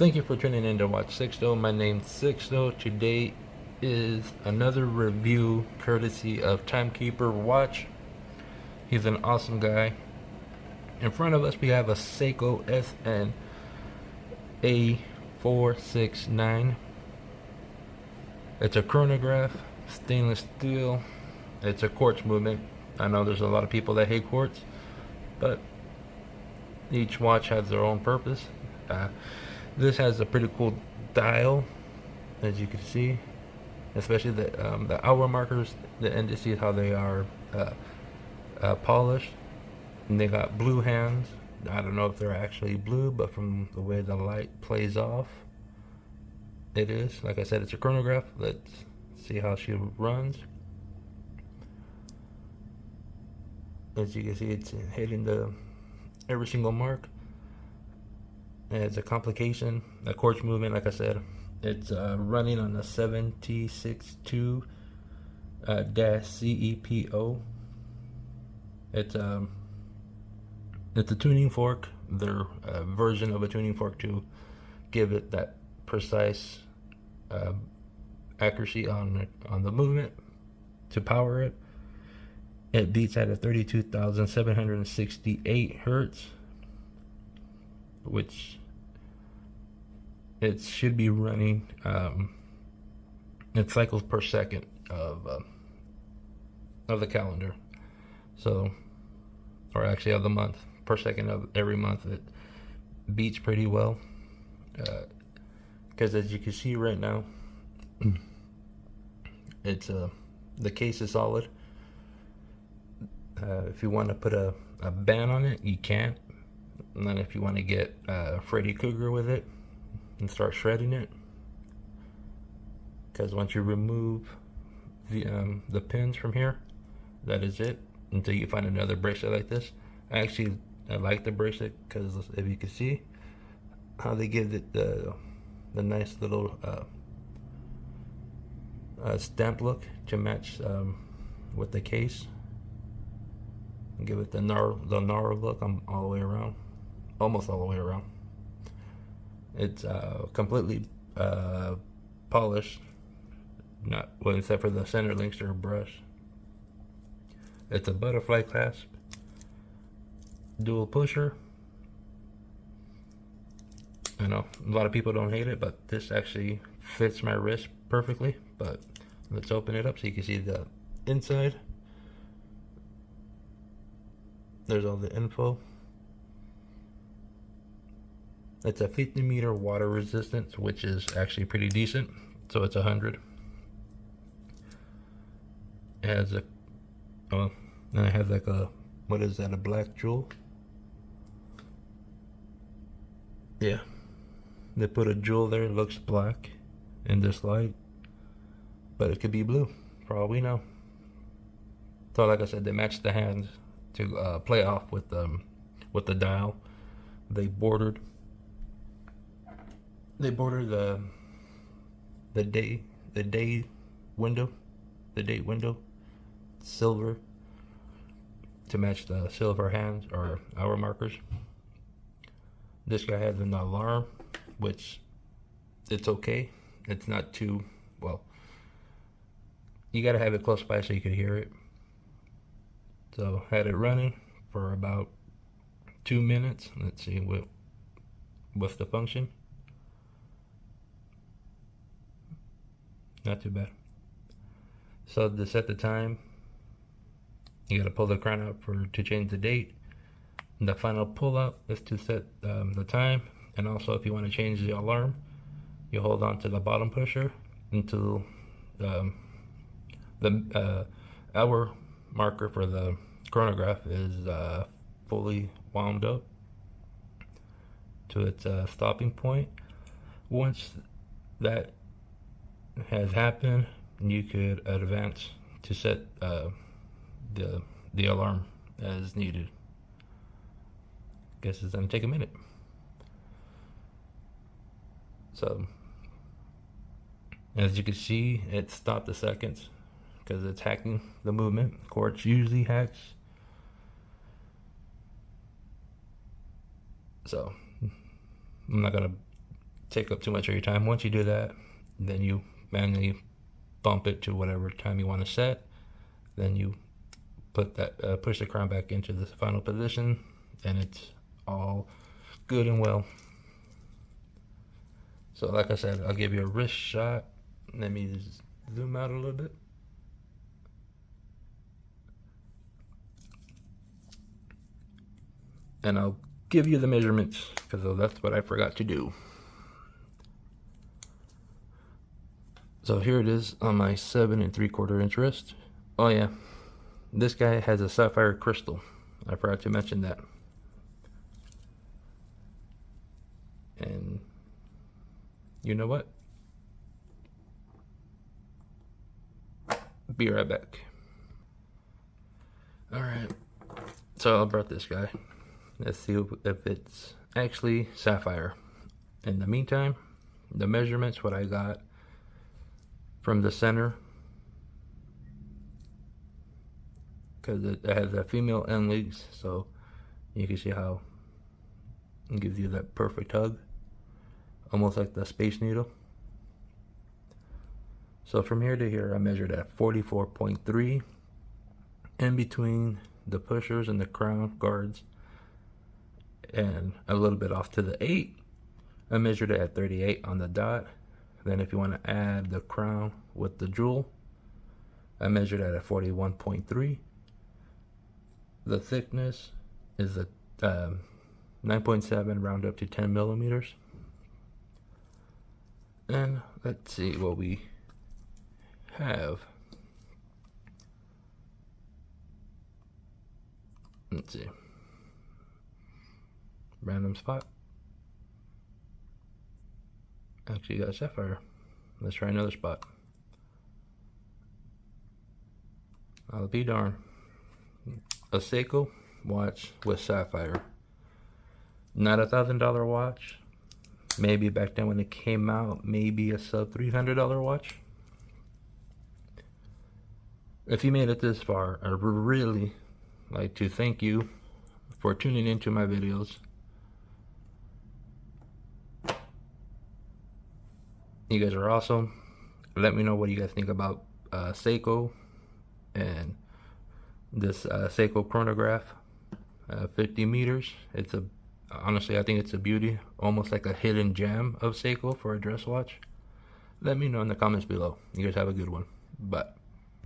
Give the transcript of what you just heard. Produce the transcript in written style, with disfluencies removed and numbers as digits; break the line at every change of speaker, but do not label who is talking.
Thank you for tuning in to watch Sixto. My name's Sixto. Today is another review courtesy of Timekeeper Watch. He's an awesome guy. In front of us we have a Seiko SNA469. It's a chronograph, stainless steel. It's a quartz movement. I know there's a lot of people that hate quartz, but each watch has their own purpose. This has a pretty cool dial, as you can see, especially the hour markers, the indices, how they are polished. And they got blue hands. I don't know if they're actually blue, but from the way the light plays off, it is. Like I said, it's a chronograph. Let's see how she runs. As you can see, it's hitting every single mark. It's a complication, a quartz movement. Like I said, it's running on the 7T62 CEPO. It's a tuning fork, their version of a tuning fork to give it that precise accuracy on the movement to power it. It beats at a 32,768 hertz, which it should be running in cycles per second of the calendar. So, or actually of the month, per second of every month. It beats pretty well, because as you can see right now, it's the case is solid. If you want to put a band on it, you can. And then if you want to get Freddy Krueger with it and start shredding it, because once you remove the pins from here, that is it until you find another bracelet like this. I like the bracelet because if you can see how they give it the nice little stamp look to match with the case, and give it the gnarl look all the way around, almost all the way around. It's completely polished, not well, except for the center links to her brush. It's a butterfly clasp, dual pusher. I know a lot of people don't hate it, but this actually fits my wrist perfectly. But let's open it up so you can see the inside. There's all the info. It's a 50-meter water resistance, which is actually pretty decent. So it's 100. It has a and it has like a, what is that, a black jewel? Yeah, they put a jewel there. It looks black in this light, but it could be blue for all we know. So like I said, they matched the hands to play off with the dial. They bordered the date window silver to match the silver hands or hour markers. This guy has an alarm, which it's okay. It's not too well. You gotta have it close by so you can hear it. So had it running for about 2 minutes. Let's see what's the function. Not too bad. So to set the time, you gotta pull the crown out to change the date. And the final pull out is to set the time. And also, if you want to change the alarm, you hold on to the bottom pusher until the hour marker for the chronograph is fully wound up to its stopping point. Once that has happened, you could advance to set the alarm as needed. Guess it's gonna take a minute. So as you can see, it stopped the seconds because it's hacking the movement. Quartz usually hacks. So I'm not gonna take up too much of your time. Once you do that, then you manually bump it to whatever time you want to set. Then you put that push the crown back into the final position, and it's all good and well. So like I said, I'll give you a wrist shot. Let me zoom out a little bit. And I'll give you the measurements, because that's what I forgot to do. So here it is on my 7 3/4 inch wrist. Oh yeah, this guy has a sapphire crystal. I forgot to mention that. And you know what? Be right back. Alright, so I brought this guy. Let's see if it's actually sapphire. In the meantime, the measurements, what I got from the center, because it has a female end links, so you can see how it gives you that perfect hug, almost like the Space Needle. So from here to here, I measured at 44.3. In between the pushers and the crown guards, and a little bit off to the 8, I measured it at 38 on the dot. Then if you want to add the crown with the jewel, I measured it at 41.3. The thickness is a 9.7 round up to 10 millimeters. And let's see what we have. Let's see. Random spot. Actually got a sapphire. Let's try another spot. I'll be darned. A Seiko watch with sapphire. Not $1,000 watch. Maybe back then when it came out, maybe a sub $300 watch. If you made it this far, I would really like to thank you for tuning into my videos. You guys are awesome. Let me know what you guys think about Seiko and this Seiko chronograph, 50 meters. It's a, honestly, I think it's a beauty, almost like a hidden gem of Seiko for a dress watch. Let me know in the comments below. You guys have a good one. Bye.